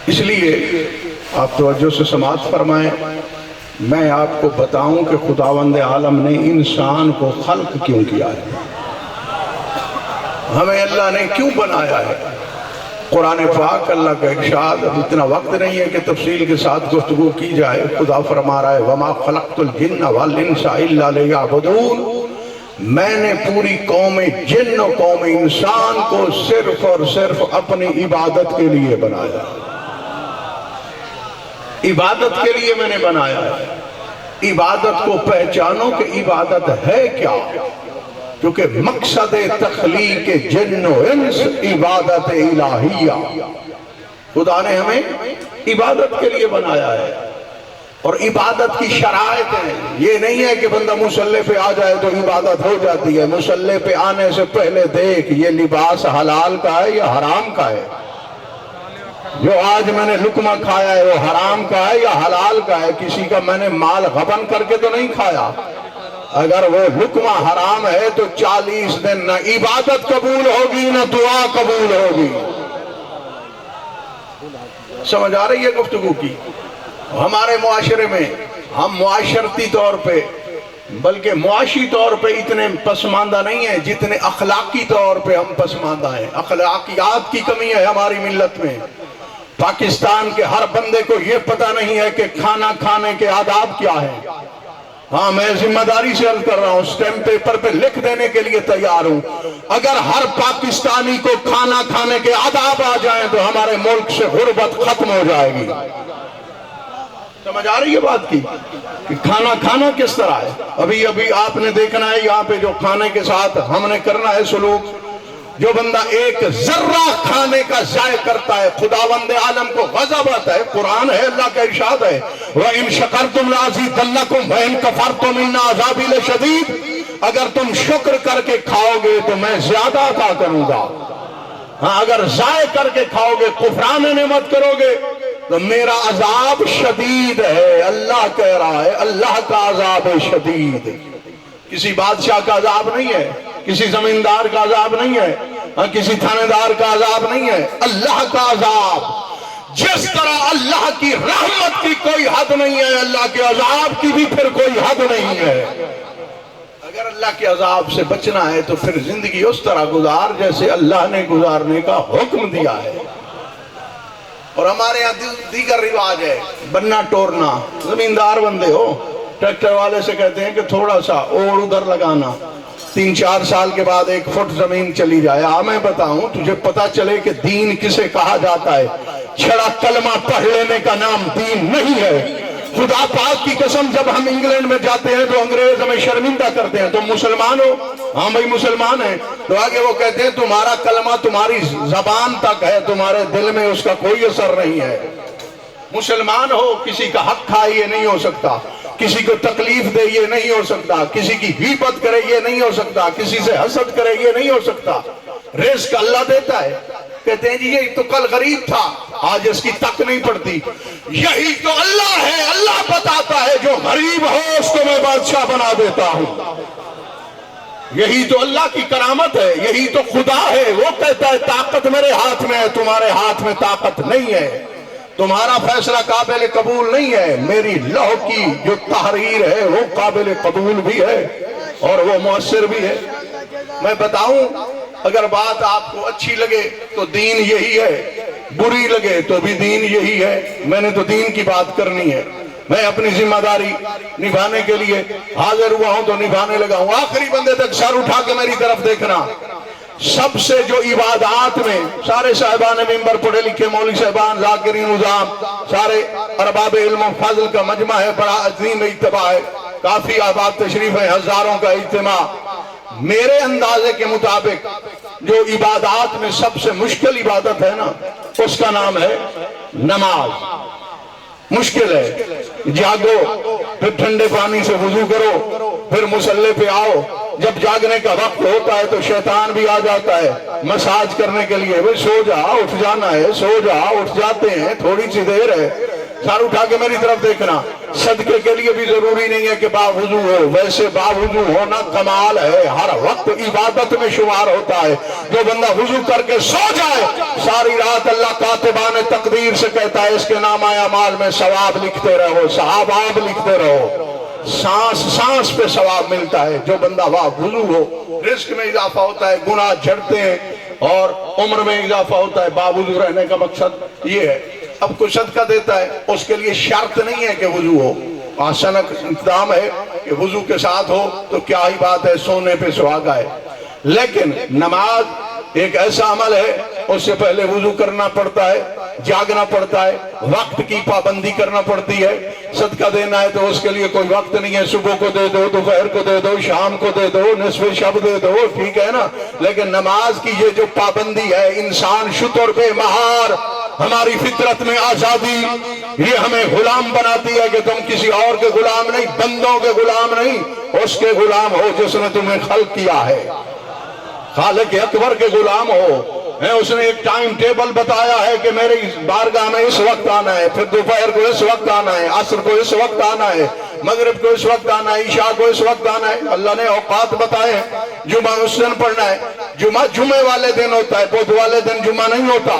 اس لیے آپ توجہ سے سماعت فرمائیں، میں آپ کو بتاؤں کہ خداوند عالم نے انسان کو خلق کیوں کیا ہے، ہمیں اللہ نے کیوں بنایا ہے۔ قرآن پاک اللہ کا ارشاد، اب اتنا وقت نہیں ہے کہ تفصیل کے ساتھ گفتگو کی جائے۔ خدا فرما رہا ہے وَمَا خَلَقْتُ الْجِنَّ وَالْإِنسَ إِلَّا لِيَعْبُدُونَ، میں نے پوری قوم جن و قوم انسان کو صرف اور صرف اپنی عبادت کے لیے بنایا، عبادت کے لیے میں نے بنایا ہے۔ عبادت کو پہچانو کہ عبادت ہے کیا، کیونکہ مقصد تخلیق جن و انس عبادت الہیہ، خدا نے ہمیں عبادت کے لیے بنایا ہے۔ اور عبادت کی شرائط ہے، یہ نہیں ہے کہ بندہ مصلی پہ آ جائے تو عبادت ہو جاتی ہے۔ مصلی پہ آنے سے پہلے دیکھ یہ لباس حلال کا ہے یا حرام کا ہے، جو آج میں نے لقمہ کھایا ہے وہ حرام کا ہے یا حلال کا ہے، کسی کا میں نے مال غبن کر کے تو نہیں کھایا۔ اگر وہ لقمہ حرام ہے تو 40 دن نہ عبادت قبول ہوگی نہ دعا قبول ہوگی۔ سمجھ آ رہی ہے گفتگو کی؟ ہمارے معاشرے میں ہم معاشرتی طور پہ بلکہ معاشی طور پہ اتنے پسماندہ نہیں ہیں جتنے اخلاقی طور پہ ہم پسماندہ ہیں۔ اخلاقیات کی کمی ہے ہماری ملت میں۔ پاکستان کے ہر بندے کو یہ پتہ نہیں ہے کہ کھانا کھانے کے آداب کیا ہیں۔ ہاں میں ذمہ داری سے عرض کر رہا ہوں، سٹیمپ پیپر پہ لکھ دینے کے لیے تیار ہوں۔ اگر ہر پاکستانی کو کھانا کھانے کے آداب آ جائیں تو ہمارے ملک سے غربت ختم ہو جائے گی۔ سمجھ آ رہی ہے بات کی کہ کھانا کھانا کس طرح ہے؟ ابھی آپ نے دیکھنا ہے یہاں پہ جو کھانے کے ساتھ ہم نے کرنا ہے سلوک، جو بندہ ایک ذرہ کھانے کا ضائع کرتا ہے خداوند عالم کو غضب آتا ہے۔ قرآن ہے، اللہ کا ارشاد ہے وَإِن شَكَرْتُمْ لَأَزِيدَنَّكُمْ وَإِن كَفَرْتُمْ إِنَّ عَذَابِي لَشَدِيدٌ، اگر تم شکر کر کے کھاؤ گے تو میں زیادہ عطا کروں گا۔ ہاں اگر ضائع کر کے کھاؤ گے، کفران نعمت کرو گے تو میرا عذاب شدید ہے۔ اللہ کہہ رہا ہے اللہ کا عذاب شدید، کسی بادشاہ کا عذاب نہیں ہے، کسی زمیندار کا عذاب نہیں ہے، کسی تھانے دار کا عذاب نہیں ہے، اللہ کا عذاب۔ جس طرح اللہ کی رحمت کی کوئی حد نہیں ہے، اللہ کے عذاب کی بھی پھر کوئی حد نہیں ہے۔ اگر اللہ کے عذاب سے بچنا ہے تو پھر زندگی اس طرح گزار جیسے اللہ نے گزارنے کا حکم دیا ہے۔ اور ہمارے یہاں دیگر رواج ہے، بننا ٹورنا، زمیندار بندے ہو، ٹریکٹر والے سے کہتے ہیں کہ تھوڑا سا اوڑ ادھر لگانا، 3-4 سال کے بعد 1 فٹ زمین چلی جائے۔ میں بتاؤں تجھے پتا چلے کہ دین کسے کہا جاتا ہے، چھڑا کلمہ پڑھ لینے کا نام دین نہیں ہے۔ خدا پاک کی قسم جب ہم انگلینڈ میں جاتے ہیں تو انگریز ہمیں شرمندہ کرتے ہیں، تم مسلمان ہو؟ ہاں بھائی مسلمان ہیں، تو آگے وہ کہتے ہیں تمہارا کلمہ تمہاری زبان تک ہے، تمہارے دل میں اس کا کوئی اثر نہیں ہے۔ مسلمان ہو، کسی کا حق کھائے یہ نہیں ہو سکتا، کسی کو تکلیف دے یہ نہیں ہو سکتا، کسی کی غیبت کرے یہ نہیں ہو سکتا، کسی سے حسد کرے یہ نہیں ہو سکتا۔ رزق اللہ دیتا ہے، کہتے ہیں جی یہ تو کل غریب تھا آج اس کی تک نہیں پڑتی، یہی تو اللہ ہے۔ اللہ بتاتا ہے جو غریب ہو اس کو میں بادشاہ بنا دیتا ہوں، یہی تو اللہ کی کرامت ہے، یہی تو خدا ہے۔ وہ کہتا ہے طاقت میرے ہاتھ میں ہے، تمہارے ہاتھ میں طاقت نہیں ہے، تمہارا فیصلہ قابل قبول نہیں ہے، میری لوح کی جو تحریر ہے وہ قابل قبول بھی ہے اور وہ مؤثر بھی ہے۔ میں بتاؤں اگر بات آپ کو اچھی لگے تو دین یہی ہے، بری لگے تو بھی دین یہی ہے۔ میں نے تو دین کی بات کرنی ہے، میں اپنی ذمہ داری نبھانے کے لیے حاضر ہوا ہوں تو نبھانے لگا ہوں۔ آخری بندے تک سر اٹھا کے میری طرف دیکھنا۔ سب سے جو عبادات میں سارے صاحبان ممبر پڑھے لکھے مولوی صاحبان ذاکرین نظام سارے ارباب علم و فضل کا مجمع ہے، بڑا عظیم اجتماع ہے، کافی آباد تشریف ہے، ہزاروں کا اجتماع۔ میرے اندازے کے مطابق جو عبادات میں سب سے مشکل عبادت ہے نا اس کا نام ہے نماز۔ مشکل ہے، جاگو پھر ٹھنڈے پانی سے وضو کرو پھر مصلی پہ آؤ، جب جاگنے کا وقت ہوتا ہے تو شیطان بھی آ جاتا ہے مساج کرنے کے لیے، وہ سو جا اٹھ جانا ہے، سو جا اٹھ جاتے ہیں، تھوڑی سی دیر ہے۔ سر اٹھا کے میری طرف دیکھنا، صدقے کے لیے بھی ضروری نہیں ہے کہ باوضو ہو، ویسے باوضو ہونا کمال ہے، ہر وقت عبادت میں شمار ہوتا ہے۔ جو بندہ وضو کر کے سو جائے ساری رات، اللہ کاتبان تقدیر سے کہتا ہے اس کے نامہ اعمال میں ثواب لکھتے رہو، ثواب لکھتے رہو، سانس سانس پہ ثواب ملتا ہے۔ جو بندہ وضو ہو، رزق میں اضافہ ہوتا ہے، گناہ جھڑتے ہیں اور عمر میں اضافہ ہوتا ہے۔ باوضو رہنے کا مقصد یہ ہے۔ اب کوئی صدقہ دیتا ہے، اس کے لیے شرط نہیں ہے کہ وضو ہو، آسان اقدام ہے کہ وضو کے ساتھ ہو تو کیا ہی بات ہے، سونے پہ سہاگا ہے۔ لیکن نماز ایک ایسا عمل ہے، اس سے پہلے وضو کرنا پڑتا ہے، جاگنا پڑتا ہے، وقت کی پابندی کرنا پڑتی ہے۔ صدقہ دینا ہے تو اس کے لیے کوئی وقت نہیں ہے، صبح کو دے دو، دوپہر کو دے دو، شام کو دے دو، نصف شب دے دو، ٹھیک ہے نا۔ لیکن نماز کی یہ جو پابندی ہے، انسان شتر بے مہار، ہماری فطرت میں آزادی، یہ ہمیں غلام بناتی ہے کہ تم کسی اور کے غلام نہیں، بندوں کے غلام نہیں، اس کے غلام ہو جس نے تمہیں خلق کیا ہے، خالق اکبر کے غلام ہو۔ اس نے ایک ٹائم ٹیبل بتایا ہے کہ میرے بارگاہ میں اس وقت آنا ہے، پھر دوپہر کو اس وقت آنا ہے، عصر کو اس وقت آنا ہے، مغرب کو اس وقت آنا ہے، عشاء کو اس وقت آنا ہے۔ اللہ نے اوقات بتائے ہیں۔ جمعہ اس دن پڑھنا ہے، جمعہ جمعے والے دن ہوتا ہے، بدھ والے دن جمعہ نہیں ہوتا،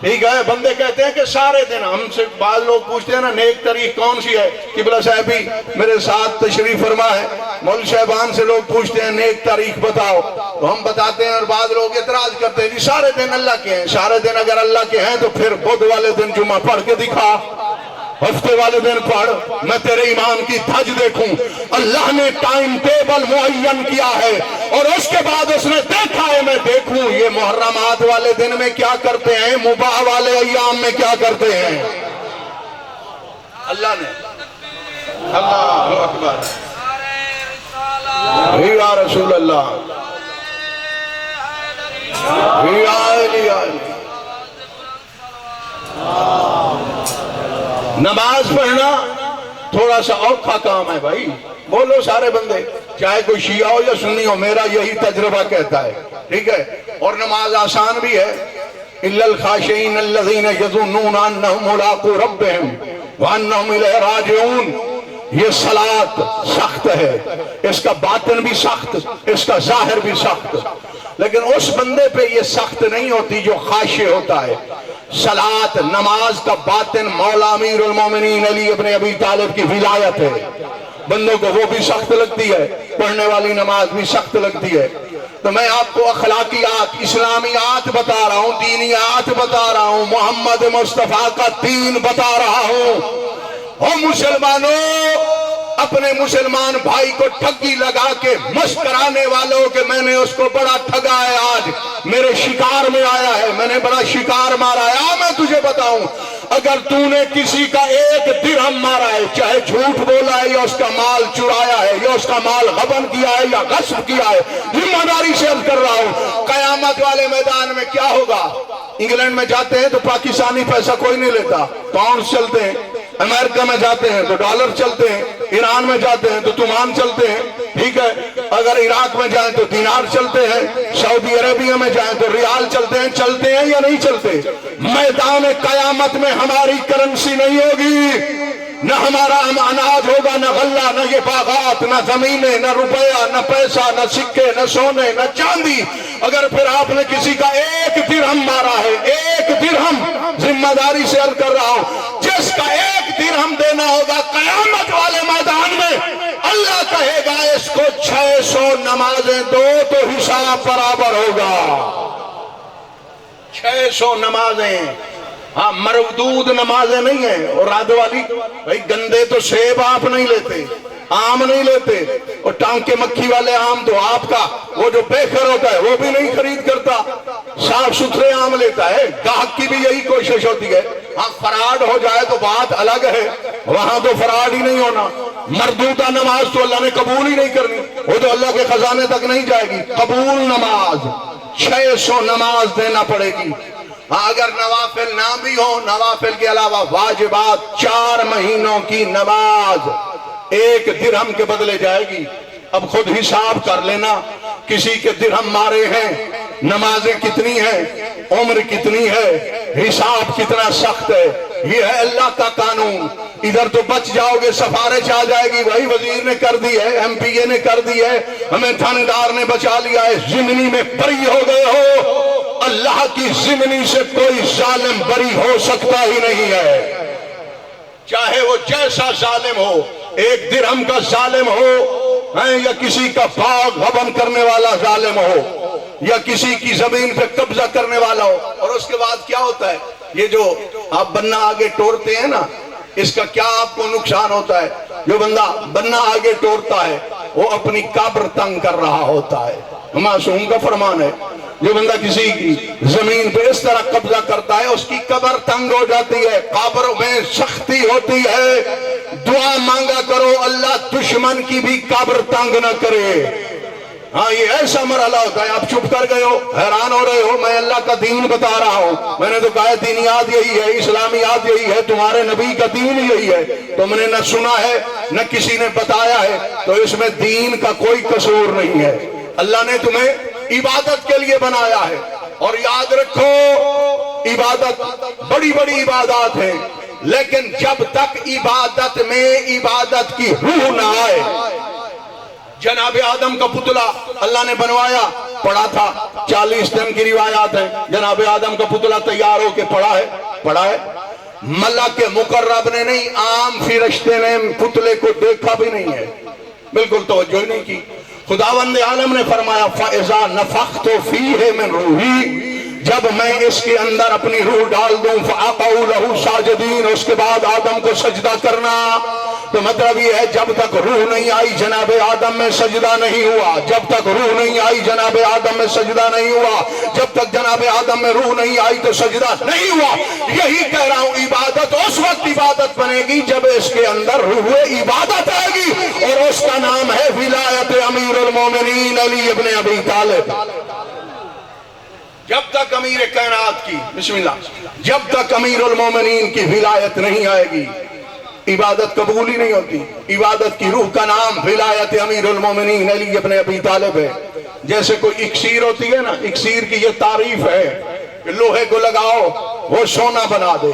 ٹھیک ہے۔ بندے کہتے ہیں کہ سارے دن، ہم سے بعض لوگ پوچھتے ہیں نا نیک تاریخ کون سی ہے، قبلہ صاحب بھی میرے ساتھ تشریف فرما ہے، مول صاحبان سے لوگ پوچھتے ہیں نیک تاریخ بتاؤ، تو ہم بتاتے ہیں، اور بعض لوگ اعتراض کرتے ہیں جی سارے دن اللہ کے ہیں۔ سارے دن اگر اللہ کے ہیں تو پھر بدھ والے دن جمعہ پڑھ کے دکھا، ہفتے والے دن پڑھ، میں تیرے ایمان کی دھج دیکھوں۔ اللہ نے ٹائم ٹیبل معین کیا ہے اور اس کے بعد اس نے دیکھا ہے، میں دیکھوں یہ محرمات والے دن میں کیا کرتے ہیں، مباح والے ایام میں کیا کرتے ہیں۔ اللہ نے، اللہ اکبر، یا رسول اللہ، یا علی علی۔ نماز پڑھنا تھوڑا سا اوکھا کام ہے بھائی، بولو سارے بندے، چاہے کوئی شیعہ ہو یا سنی ہو، میرا یہی تجربہ کہتا ہے، ٹھیک ہے۔ اور نماز آسان بھی ہے، اِلَّا الْخَاشِعِينَ الَّذِينَ يَظُنُّونَ أَنَّهُمْ مُلَاقُو رَبِّهِمْ وَأَنَّهُمْ إِلَيْهِ رَاجِعُونَ۔ یہ صلاۃ سخت ہے، اس کا باطن بھی سخت، اس کا ظاہر بھی سخت، لیکن اس بندے پہ یہ سخت نہیں ہوتی جو خاشع ہوتا ہے۔ صلاۃ نماز کا باطن مولا امیر المومنین علی ابن ابی طالب کی ولایت ہے، بندوں کو وہ بھی سخت لگتی ہے، پڑھنے والی نماز بھی سخت لگتی ہے۔ تو میں آپ کو اخلاقیات، اسلامیات بتا رہا ہوں، دینیات بتا رہا ہوں، محمد مصطفیٰ کا دین بتا رہا ہوں۔ او مسلمانوں، اپنے مسلمان بھائی کو ٹھگی لگا کے مسکرانے والوں کہ میں نے اس کو بڑا ٹھگا ہے، آج میرے شکار میں آیا ہے، میں نے بڑا شکار مارا ہے۔ میں تجھے بتاؤں، اگر تو نے کسی کا ایک درہم مارا ہے، چاہے جھوٹ بولا ہے یا اس کا مال چرایا ہے یا اس کا مال غبن کیا ہے یا غصب کیا ہے، ذمہ داری سے عرض کر رہا ہوں، قیامت والے میدان میں کیا ہوگا؟ انگلینڈ میں جاتے ہیں تو پاکستانی پیسہ کوئی نہیں لیتا، پاؤنڈ چلتے ہیں، امریکہ میں جاتے ہیں تو ڈالر چلتے ہیں، ایران میں جاتے ہیں تو تمان چلتے ہیں، ٹھیک ہے۔ اگر عراق میں جائیں تو دینار چلتے ہیں، سعودی عربیہ میں جائیں تو ریال چلتے ہیں یا نہیں چلتے؟ میدان قیامت میں ہماری کرنسی نہیں ہوگی، نہ ہمارا اناج ہوگا، نہ غلہ، نہ یہ باغات، نہ زمینیں، نہ روپیہ، نہ پیسہ، نہ سکے، نہ سونے، نہ چاندی۔ اگر پھر آپ نے کسی کا ایک درہم مارا ہے، ایک درہم، ذمہ داری سے عرض کر رہا ہوں، جس کا ایک درہم دینا ہوگا قیامت والے میدان میں، اللہ کہے گا اس کو 600 نمازیں دو تو حساب برابر ہوگا۔ 600 نمازیں، ہاں مردود نمازیں نہیں ہیں۔ اور رات والی بھائی، گندے تو سیب آپ نہیں لیتے، آم نہیں لیتے، اور ٹانگ کے مکھی والے آم تو آپ کا وہ جو بیکر ہوتا ہے وہ بھی نہیں خرید کرتا، صاف ستھرے آم لیتا ہے۔ گاہک کی بھی یہی کوشش ہوتی ہے، ہاں فراڈ ہو جائے تو بات الگ ہے، وہاں تو فراڈ ہی نہیں ہونا۔ مردودہ نماز تو اللہ نے قبول ہی نہیں کرنی، وہ تو اللہ کے خزانے تک نہیں جائے گی۔ قبول نماز 600 نماز دینا پڑے گی۔ ہاں اگر نوافل نہ بھی ہو، نوافل کے علاوہ واجبات 4 مہینوں کی نماز 1 درہم کے بدلے جائے گی۔ اب خود حساب کر لینا، کسی کے درہم مارے ہیں نمازیں کتنی ہیں، عمر کتنی ہے، حساب کتنا سخت ہے. یہ ہے اللہ کا قانون. ادھر تو بچ جاؤ گے، سفارش آ جائے گی، وہی وزیر نے کر دی ہے، ایم پی اے نے کر دی ہے، ہمیں تھانے دار نے بچا لیا ہے. ضمنی میں بری ہو گئے ہو. اللہ کی ضمنی سے کوئی ظالم بری ہو سکتا ہی نہیں ہے، چاہے وہ جیسا ظالم ہو. ایک درہم کا ظالم ہو یا کسی کا باغ غبن کرنے والا ظالم ہو یا کسی کی زمین پہ قبضہ کرنے والا ہو. اور اس کے بعد کیا ہوتا ہے، یہ جو آپ بننا آگے ٹوڑتے ہیں نا، اس کا کیا آپ کو نقصان ہوتا ہے؟ جو بندہ بننا آگے ٹوڑتا ہے وہ اپنی قبر تنگ کر رہا ہوتا ہے. معصوم کا فرمان ہے، جو بندہ کسی کی زمین پہ اس طرح قبضہ کرتا ہے اس کی قبر تنگ ہو جاتی ہے، قبر میں سختی ہوتی ہے. دعا مانگا کرو اللہ دشمن کی بھی قبر تنگ نہ کرے. ہاں یہ ایسا مرحلہ ہوتا ہے. آپ چپ کر گئے ہو، حیران ہو رہے ہو، میں اللہ کا دین بتا رہا ہوں. میں نے تو کہا دینیات یہی ہے، اسلامیات یہی ہے، تمہارے نبی کا دین یہی ہے. تم نے نہ سنا ہے نہ کسی نے بتایا ہے، تو اس میں دین کا کوئی قصور نہیں ہے. اللہ نے تمہیں عبادت کے لیے بنایا ہے. اور یاد رکھو عبادت بڑی بڑی عبادات ہیں، لیکن جب تک عبادت میں عبادت کی روح نہ آئے. جناب آدم کا پتلا اللہ نے بنوایا، پڑا تھا، 40 دن کی روایات ہیں. جناب آدم کا پتلا تیار ہو کے پڑا ہے. ملک مقرب نے نہیں، عام فرشتے نے پتلے کو دیکھا بھی نہیں ہے، بالکل توجہ ہی نہیں کی. خداوند عالم نے فرمایا فَإِذَا نَفَخْتُ فِيهِ مِن رُوحِي، جب میں اس کے اندر اپنی روح ڈال دوں فَأَقَعُوا لَهُ سَاجِدِينَ، اس کے بعد آدم کو سجدہ کرنا. تو مطلب یہ ہے جب تک روح نہیں آئی جناب آدم میں سجدہ نہیں ہوا. جب تک روح نہیں آئی جناب آدم میں سجدہ نہیں ہوا. جب تک جناب آدم میں روح نہیں آئی تو سجدہ نہیں ہوا. یہی کہہ رہا ہوں عبادت اس وقت عبادت بنے گی جب اس کے اندر روح عبادت آئے گی، اور اس کا نام ہے ولایت امیر المومنین علی ابن ابی طالب. جب تک امیر کائنات کی بسم اللہ جب تک امیر المومنین کی ولایت نہیں آئے گی عبادت قبول ہی نہیں ہوتی. عبادت کی روح کا نام ولایت امیر المومنین علی ابن ابی طالب ہے. جیسے کوئی اکسیر ہوتی ہے نا، اکسیر کی یہ تعریف ہے کہ لوہے کو لگاؤ وہ سونا بنا دے.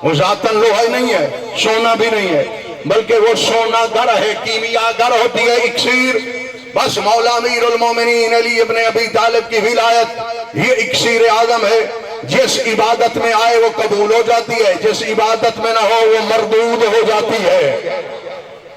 وہ ذاتاً لوہا ہی نہیں ہے، سونا بھی نہیں ہے، بلکہ وہ سونا گر ہے، کیمیا گر ہوتی ہے اکسیر. بس مولا امیر المومنین علی ابن ابی طالب کی ولایت یہ اکسیر اعظم ہے. جس عبادت میں آئے وہ قبول ہو جاتی ہے، جس عبادت میں نہ ہو وہ مردود ہو جاتی ہے.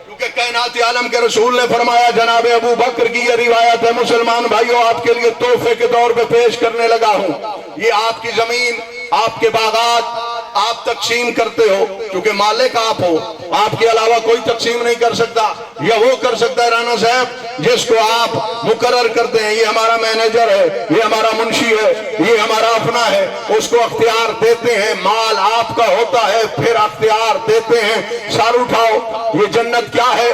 کیونکہ کائنات عالم کے رسول نے فرمایا، جناب ابو بکر کی یہ روایت ہے، مسلمان بھائیوں آپ کے لیے تحفے کے طور پہ پیش کرنے لگا ہوں. یہ آپ کی زمین، آپ کے باغات آپ تقسیم کرتے ہو، کیونکہ مالک آپ ہو، آپ کے علاوہ کوئی تقسیم نہیں کر سکتا. یا وہ کر سکتا ہے رانا صاحب جس کو آپ مقرر کرتے ہیں، یہ ہمارا مینیجر ہے، یہ ہمارا منشی ہے، یہ ہمارا اپنا ہے، اس کو اختیار دیتے ہیں، مال آپ کا ہوتا ہے، پھر اختیار دیتے ہیں. سار اٹھاؤ، یہ جنت کیا ہے؟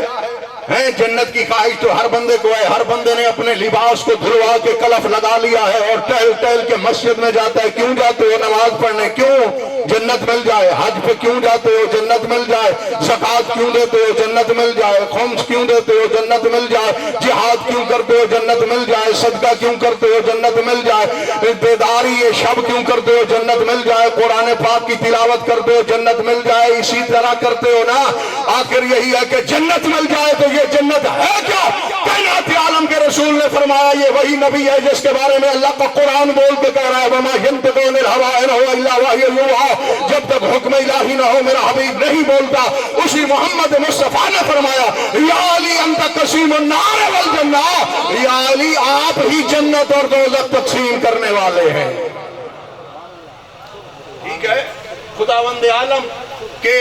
جنت کی خواہش تو ہر بندے کو ہے. ہر بندے نے اپنے لباس کو دھلوا کے کلف لگا لیا ہے اور ٹہل ٹہل کے مسجد میں جاتا ہے. کیوں جاتے ہو؟ نماز پڑھنے. کیوں؟ جنت مل جائے. حج پہ کیوں جاتے ہو؟ جنت مل جائے. زکوٰۃ کیوں دیتے ہو؟ جنت مل جائے. خمس کیوں دیتے ہو؟ جنت مل جائے. جہاد کیوں کرتے ہو؟ جنت مل جائے. صدقہ کیوں کرتے ہو؟ جنت مل جائے. بیداری یہ شب کیوں کرتے ہو؟ جنت مل جائے. قرآن پاک کی تلاوت کرتے ہو؟ جنت مل جائے. اسی طرح کرتے ہو نا. آخر یہی ہے کہ جنت مل جائے. تو یہ جنت ہے کیا؟ کائنات عالم کے رسول نے فرمایا یہ وہی نبی ہے جس کے بارے میں اللہ کا قرآن بول کے کہہ رہا ہے وَمَا يَنطِقُ عَنِ الْهَوَىٰ إِنْ هُوَ إِلَّا وَحْيٌ يُوحَىٰ. جب تک حکم الہی نہ ہو میرا حبیب نہیں بولتا. اسی محمد مصطفیٰ نے فرمایا یا علی انت قسیم النار والجنہ، یا علی آپ ہی جنت اور دوزخ تقسیم کرنے والے ہیں. ٹھیک ہے، خداوند عالم کہ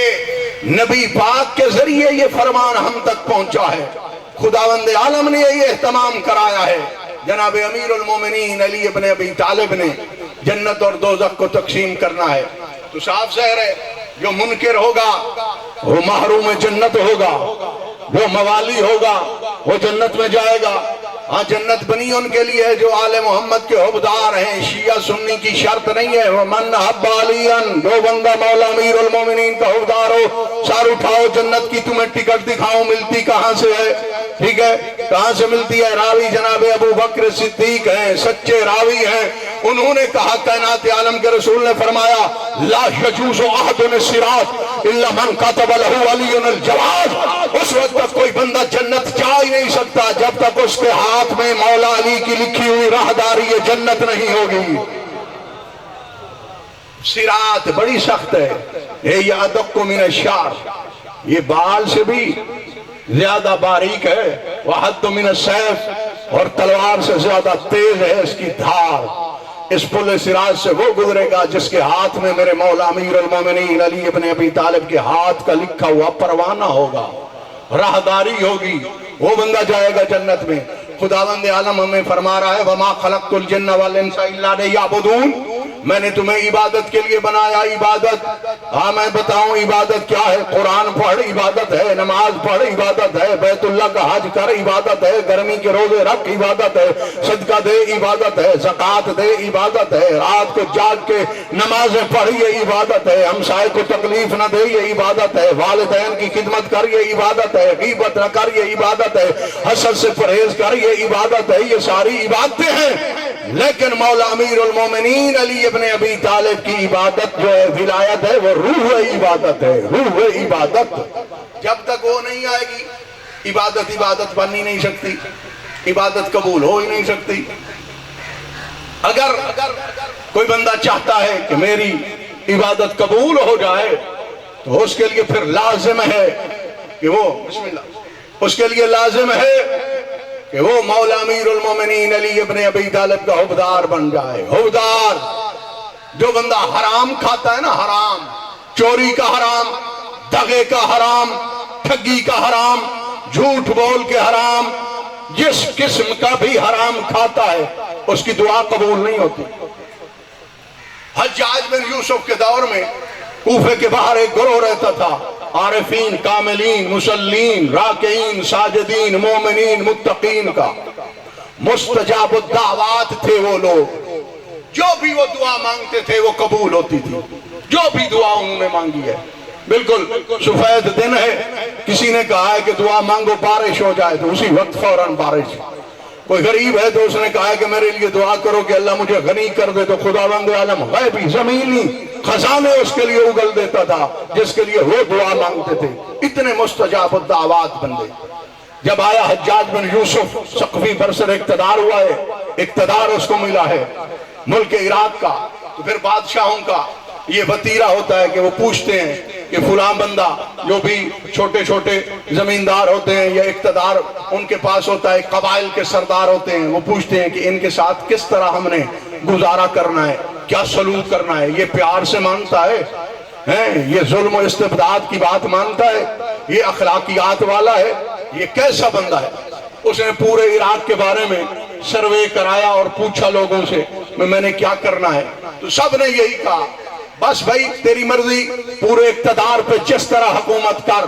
نبی پاک کے ذریعے یہ فرمان ہم تک پہنچا ہے. خداوند عالم نے یہ اہتمام کرایا ہے. جناب امیر المومنین علی ابن ابی طالب نے جنت اور دوزخ کو تقسیم کرنا ہے. تو صاف ظاہر ہے جو منکر ہوگا وہ محروم جنت ہوگا، جو موالی ہوگا وہ جنت میں جائے گا، ہاں جنت بنی ان کے لیے ہے جو آل محمد کے حبدار ہیں، شیعہ سنی کی شرط نہیں ہے۔ وَمَنْ حَبَّ عَلِيًّا، جو بندہ مولا امیر المومنین کا حبدار ہو، سار اٹھاؤ جنت کی تمہیں ٹکٹ دکھاؤں، ملتی کہاں سے ہے؟ ٹھیک ہے، کہاں سے ملتی ہے؟ راوی جناب ابو بکر صدیق ہیں، سچے راوی ہیں، انہوں نے کہا کائنات عالم کے رسول نے فرمایا لا یجوز احد الصراط الا من كتب له علی الجواز، اس وقت تک کوئی بندہ جنت جا ہی نہیں سکتا جب تک اس کے ہاتھ میں مولا علی کی لکھی ہوئی راہداری جنت نہیں ہوگی۔ صراط بڑی سخت ہے، یہ ادق من الشعر، یہ بال سے بھی زیادہ باریک ہے، وحد من السیف، اور تلوار سے زیادہ تیز ہے اس کی دھار۔ اس پل صراط سے وہ گزرے گا جس کے ہاتھ میں میرے مولا امیر المومنین علی ابن ابی طالب کے ہاتھ کا لکھا ہوا پروانہ ہوگا، راہداری ہوگی، وہ بندہ جائے گا جنت میں۔ خداوند عالم ہمیں فرما رہا ہے وَمَا خَلَقْتُ الْجِنَّ وَالْإِنسَ إِلَّا لِيَعْبُدُونَ، میں نے تمہیں عبادت کے لیے بنایا۔ عبادت، ہاں میں بتاؤں عبادت کیا ہے؟ قرآن پڑھ عبادت ہے، نماز پڑھ عبادت ہے، بیت اللہ کا حج کر عبادت ہے، گرمی کے روزے رکھ عبادت ہے، صدقہ دے عبادت ہے، زکوٰۃ دے عبادت ہے، رات کو جاگ کے نمازیں پڑھ یہ عبادت ہے، ہمسائے کو تکلیف نہ دے یہ عبادت ہے، والدین کی خدمت کر یہ عبادت ہے، غیبت نہ کر یہ عبادت ہے، حسد سے پرہیز کر یہ عبادت ہے، یہ ساری عبادتیں ہیں۔ لیکن مولا امیر المومنین علی ابن ابی طالب کی عبادت جو ہے، ولایت ہے، وہ روح عبادت ہے، روح عبادت۔ جب تک وہ نہیں آئے گی عبادت بن ہی نہیں سکتی، عبادت قبول ہو ہی نہیں سکتی۔ اگر کوئی بندہ چاہتا ہے کہ میری عبادت قبول ہو جائے تو اس کے لیے پھر لازم ہے کہ وہ بسم اللہ، اس کے لیے لازم ہے کہ وہ مولا امیر المومنین علی ابن ابی طالب کا حبدار بن جائے۔ حبدار، جو بندہ حرام کھاتا ہے نا، حرام، چوری کا حرام، دغے کا حرام، ٹھگی کا حرام، جھوٹ بول کے حرام، جس قسم کا بھی حرام کھاتا ہے اس کی دعا قبول نہیں ہوتی۔ حجاج بن یوسف کے دور میں کوفے کے باہر ایک گروہ رہتا تھا، عارفین، کاملین، مسلین، راکعین، ساجدین، مومنین، متقین کا، مستجاب الدعوات تھے وہ لوگ، جو بھی وہ دعا مانگتے تھے وہ قبول ہوتی تھی، جو بھی دعا انہوں نے مانگی ہے۔ بالکل سفید دن ہے، کسی نے کہا ہے کہ دعا مانگو بارش ہو جائے تو اسی وقت فوراً بارش۔ کوئی غریب ہے تو اس نے کہا ہے کہ میرے لیے دعا کرو کہ اللہ مجھے غنی کر دے، تو خداوند عالم غیبی زمینی خزانے اس کے لیے اگل دیتا تھا جس کے لیے وہ دعا مانگتے تھے۔ اتنے مستجاب الدعوات بندے۔ جب آیا حجاج بن یوسف سقفی برسر اقتدار ہوا ہے، اقتدار اس کو ملا ہے ملک عراق کا، تو پھر بادشاہوں کا یہ وتیرہ ہوتا ہے کہ وہ پوچھتے ہیں کہ فلاں بندہ، جو بھی چھوٹے چھوٹے زمیندار ہوتے ہیں یا اقتدار ان کے پاس ہوتا ہے، قبائل کے سردار ہوتے ہیں، وہ پوچھتے ہیں کہ ان کے ساتھ کس طرح ہم نے گزارا کرنا ہے، کیا سلوک کرنا ہے، یہ پیار سے مانتا ہے، یہ ظلم و استبداد کی بات مانتا ہے، یہ اخلاقیات والا ہے، یہ کیسا بندہ ہے۔ اس نے پورے عراق کے بارے میں سروے کرایا اور پوچھا لوگوں سے میں نے کیا کرنا ہے، تو سب نے یہی کہا بس بھائی تیری مرضی، پورے اقتدار پہ جس طرح حکومت کر،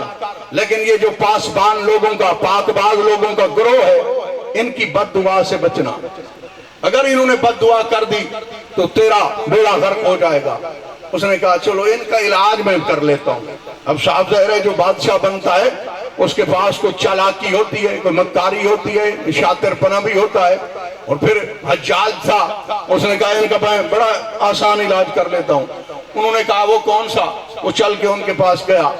لیکن یہ جو پاسبان لوگوں کا، پاک باز لوگوں کا گروہ ہے، ان کی بد دعا سے بچنا، اگر انہوں نے بد دعا کر دی تو تیرا بیڑا غرق ہو جائے گا۔ اس نے کہا چلو ان کا علاج میں کر لیتا ہوں۔ اب صاحب ظاہر ہے جو بادشاہ بنتا ہے اس کے پاس کوئی چالاکی ہوتی ہے، کوئی مکاری ہوتی ہے، شاطر پنا بھی ہوتا ہے، اور پھر حجاج تھا، اس نے کہا ان کا میں بڑا آسان علاج کر لیتا ہوں۔ انہوں نے کہا وہ کون سا؟ وہ چل کے ان کے پاس گیا،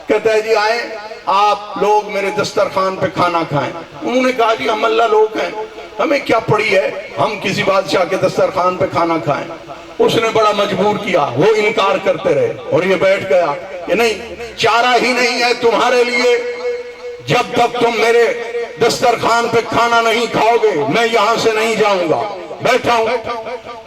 کہتا ہے جی آئیں آپ لوگ میرے دسترخوان پہ کھانا کھائیں۔ انہوں نے کہا جی ہم اللہ لوگ ہیں، ہمیں کیا پڑی ہے ہم کسی بادشاہ کے دسترخوان پہ کھانا کھائیں۔ اس نے بڑا مجبور کیا، وہ انکار کرتے رہے اور یہ بیٹھ گیا کہ نہیں، چارہ ہی نہیں ہے تمہارے لیے، جب تک تم میرے دسترخوان پہ کھانا نہیں کھاؤ گے میں یہاں سے نہیں جاؤں گا، بیٹھا ہوں۔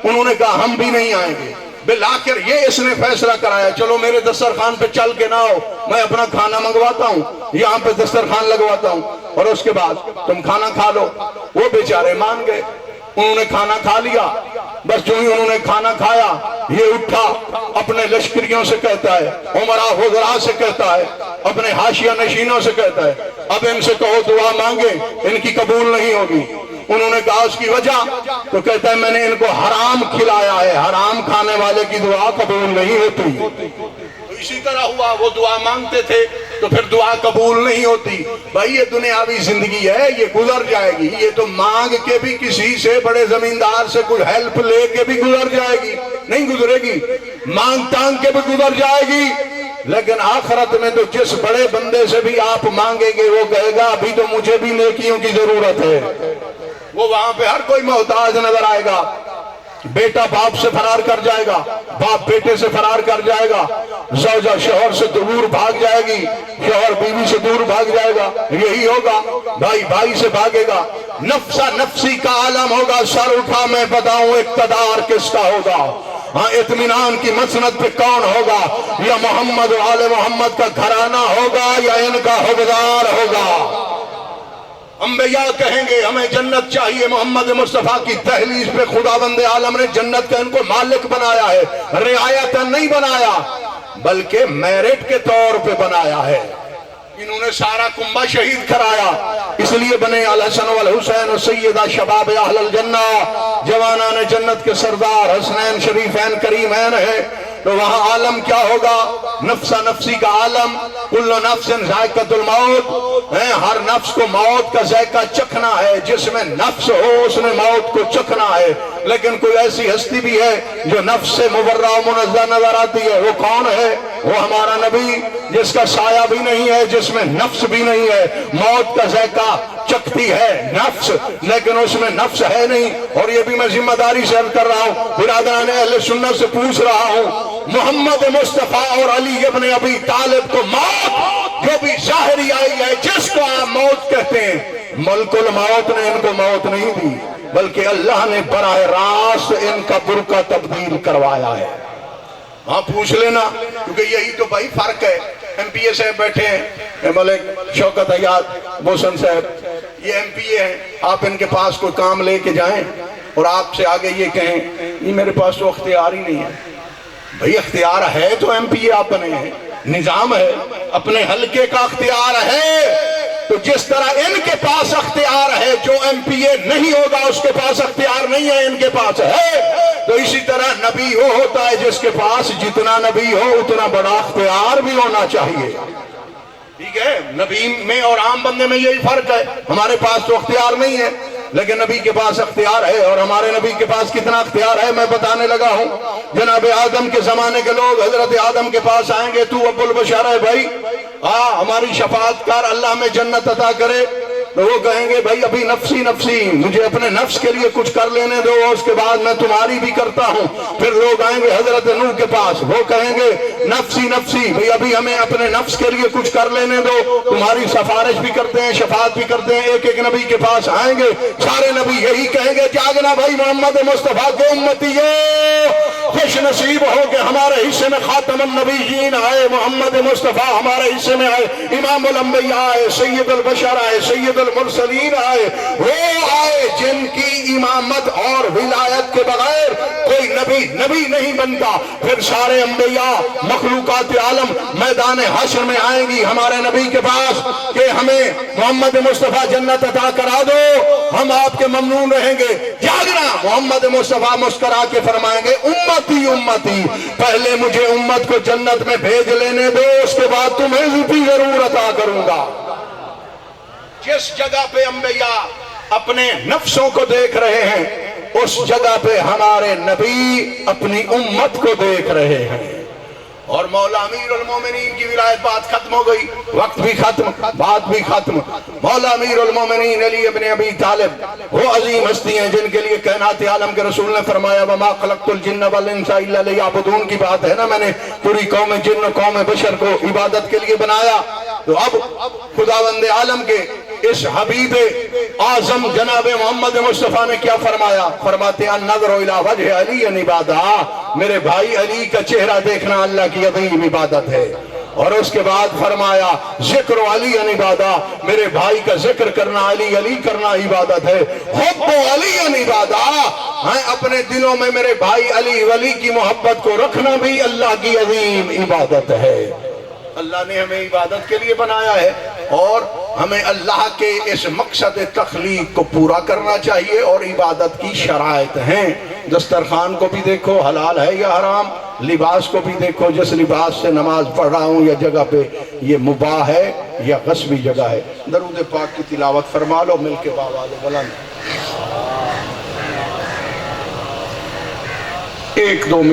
انہوں نے کہا ہم بھی نہیں آئیں گے۔ بالآخر یہ اس نے فیصلہ کرایا چلو میرے دسترخوان پہ چل کے نہ ہو، میں اپنا کھانا منگواتا ہوں، یہاں پہ دسترخوان لگواتا ہوں اور اس کے بعد تم کھانا کھا لو۔ وہ بیچارے مان گئے، انہوں نے کھانا کھا لیا۔ بس جو ہی انہوں نے کھانا کھایا یہ اٹھا، اپنے لشکریوں سے کہتا ہے، عمراء وزراء سے کہتا ہے، اپنے حاشیہ نشینوں سے کہتا ہے اب ان سے کہو دعا مانگے، ان کی قبول نہیں ہوگی۔ انہوں نے کہا اس کی وجہ؟ تو کہتا ہے میں نے ان کو حرام کھلایا ہے، حرام کھانے والے کی دعا قبول نہیں ہوتی۔ تو اسی طرح ہوا، وہ دعا مانگتے تھے تو پھر دعا قبول نہیں ہوتی۔ بھائی یہ دنیاوی زندگی ہے، یہ گزر جائے گی، یہ تو مانگ کے بھی کسی سے، بڑے زمیندار سے کچھ ہیلپ لے کے بھی گزر جائے گی، نہیں گزرے گی، مانگ تانگ کے بھی گزر جائے گی۔ لیکن آخرت میں تو جس بڑے بندے سے بھی آپ مانگیں گے وہ کہے گا ابھی تو مجھے بھی نیکیوں کی ضرورت ہے۔ وہ وہاں پہ ہر کوئی محتاج نظر آئے گا۔ بیٹا باپ سے فرار کر جائے گا، باپ بیٹے سے فرار کر جائے گا، زوجہ شوہر سے دور بھاگ جائے گی، شوہر بیوی سے دور بھاگ جائے گا، یہی ہوگا، بھائی بھائی سے بھاگے گا، نفسا نفسی کا عالم ہوگا، سر اٹھا میں بتاؤں اقتدار کس کا ہوگا، ہاں اطمینان کی مسند پہ کون ہوگا، یا محمد و آل محمد کا گھرانہ ہوگا یا ان کا حقدار ہوگا۔ انبیاء کہیں گے ہمیں جنت چاہیے، محمد مصطفیٰ کی تحلیل پہ خداوند عالم نے جنت کا ان کو مالک بنایا ہے، رعایتاً نہیں بنایا بلکہ میرٹ کے طور پہ بنایا ہے۔ انہوں نے سارا کنبہ شہید کرایا، اس لیے بنے الحسن والحسین سیدہ شباب اہل الجنہ، جوانان جنت کے سردار حسنین شریفین کریمین ہیں۔ تو وہاں عالم کیا ہوگا؟ نفسا نفسی کا عالم، کل نفس ذائقۃ الموت، ہر نفس کو موت کا ذائقہ چکھنا ہے، جس میں نفس ہو اس نے موت کو چکھنا ہے۔ لیکن کوئی ایسی ہستی بھی ہے جو نفس سے مبرہ و منزہ نظر آتی ہے، وہ کون ہے؟ وہ ہمارا نبی، جس کا سایہ بھی نہیں ہے، جس میں نفس بھی نہیں ہے، موت کا ذائقہ چکھتی ہے نفس لیکن اس میں نفس ہے نہیں۔ اور یہ بھی میں ذمہ داری سے عرض کر رہا ہوں، برادران اہل سنت سے پوچھ رہا ہوں، محمد مصطفیٰ اور علی ابن ابی طالب کو موت جو بھی ظاہری آئی ہے، جس کو آپ موت کہتے ہیں، ملک الموت نے ان کو موت نہیں دی بلکہ اللہ نے براہ راست ان کا برقع تبدیل کروایا ہے۔ ہاں پوچھ لینا، کیونکہ یہی تو بھائی فرق ہے۔ ایم پی اے صاحب بیٹھے ہیں، ملک شوکت حیات محسن صاحب، یہ ایم پی اے ہیں، آپ ان کے پاس کوئی کام لے کے جائیں اور آپ سے آگے یہ کہیں یہ میرے پاس تو اختیار ہی نہیں ہے۔ بھئی اختیار ہے تو ایم پی اے آپ بنے ہیں، نظام ہے، اپنے حلقے کا اختیار ہے، تو جس طرح ان کے پاس اختیار ہے، جو ایم پی اے نہیں ہوگا اس کے پاس اختیار نہیں ہے، ان کے پاس ہے۔ تو اسی طرح نبی وہ ہوتا ہے جس کے پاس جتنا نبی ہو اتنا بڑا اختیار بھی ہونا چاہیے۔ ٹھیک ہے، نبی میں اور عام بندے میں یہی فرق ہے، ہمارے پاس تو اختیار نہیں ہے لیکن نبی کے پاس اختیار ہے۔ اور ہمارے نبی کے پاس کتنا اختیار ہے میں بتانے لگا ہوں۔ جناب آدم کے زمانے کے لوگ حضرت آدم کے پاس آئیں گے، تو ابو البشر ہے بھائی، ہماری شفاعت کر، اللہ میں جنت عطا کرے، تو وہ کہیں گے بھائی ابھی نفسی نفسی، مجھے اپنے نفس کے لیے کچھ کر لینے دو، اس کے بعد میں تمہاری بھی کرتا ہوں۔ پھر لوگ آئیں گے حضرت نوح کے پاس، وہ کہیں گے نفسی نفسی، بھائی ابھی ہمیں اپنے نفس کے لیے کچھ کر لینے دو، تمہاری سفارش بھی کرتے ہیں، شفاعت بھی کرتے ہیں۔ ایک ایک نبی کے پاس آئیں گے، سارے نبی یہی کہیں گے، جاگنا بھائی محمد مصطفیٰ کے امتیو، خوش نصیب ہو کہ ہمارے حصے میں خاتم النبیین آئے، محمد مصطفیٰ ہمارے حصے میں آئے، امام الانبیاء آئے، سید البشر آئے، سید المرسلین آئے، وہ آئے جن کی امامت اور ولایت کے بغیر کوئی نبی نہیں بنتا۔ پھر سارے انبیاء مخلوقات عالم میدان حشر میں آئیں گی ہمارے نبی کے پاس کہ ہمیں محمد مصطفیٰ جنت عطا کرا دو، ہم آپ کے ممنون رہیں گے۔ جاگنا، محمد مصطفیٰ مسکرا کے فرمائیں گے امتی امتی، پہلے مجھے امت کو جنت میں بھیج لینے دو، اس کے بعد تمہیں بھی ضرور عطا کروں گا۔ جس جگہ پہ انبیاء اپنے نفسوں کو دیکھ رہے ہیں، اس جگہ پہ ہمارے نبی اپنی امت کو دیکھ رہے ہیں۔ اور مولا امیر المومنین کی ولایت بات ختم ہو گئی، وقت بھی ختم، بات بھی ختم۔ مولا امیر المومنین علی ابن ابی طالب وہ عظیم ہستی ہیں جن کے لیے کائنات عالم کے رسول نے فرمایا وما خلقت الجن والانس الا لیعبدون کی بات ہے نا، میں نے پوری قوم جن قوم بشر کو عبادت کے لیے بنایا۔ تو اب خداوند عالم کے اس حبیب اعظم جناب محمد مصطفیٰ نے کیا فرمایا؟ فرماتے ہیں النظر الی وجہ علی عبادہ، میرے بھائی علی کا چہرہ دیکھنا اللہ کی عظیم عبادت ہے۔ اور اس کے بعد فرمایا ذکر علی عبادہ، میرے بھائی کا ذکر کرنا، علی کرنا عبادت ہے۔ حب علی عبادہ، اپنے دلوں میں میرے بھائی علی ولی کی محبت کو رکھنا بھی اللہ کی عظیم عبادت ہے۔ اللہ نے ہمیں عبادت کے لیے بنایا ہے اور ہمیں اللہ کے اس مقصد تخلیق کو پورا کرنا چاہیے، اور عبادت کی شرائط ہیں۔ دسترخوان کو بھی دیکھو حلال ہے یا حرام، لباس کو بھی دیکھو، جس لباس سے نماز پڑھ رہا ہوں یا جگہ پہ، یہ مباح ہے یا غصبی جگہ ہے۔ درود پاک کی تلاوت فرما لو مل کے باواز بلند۔ ایک دو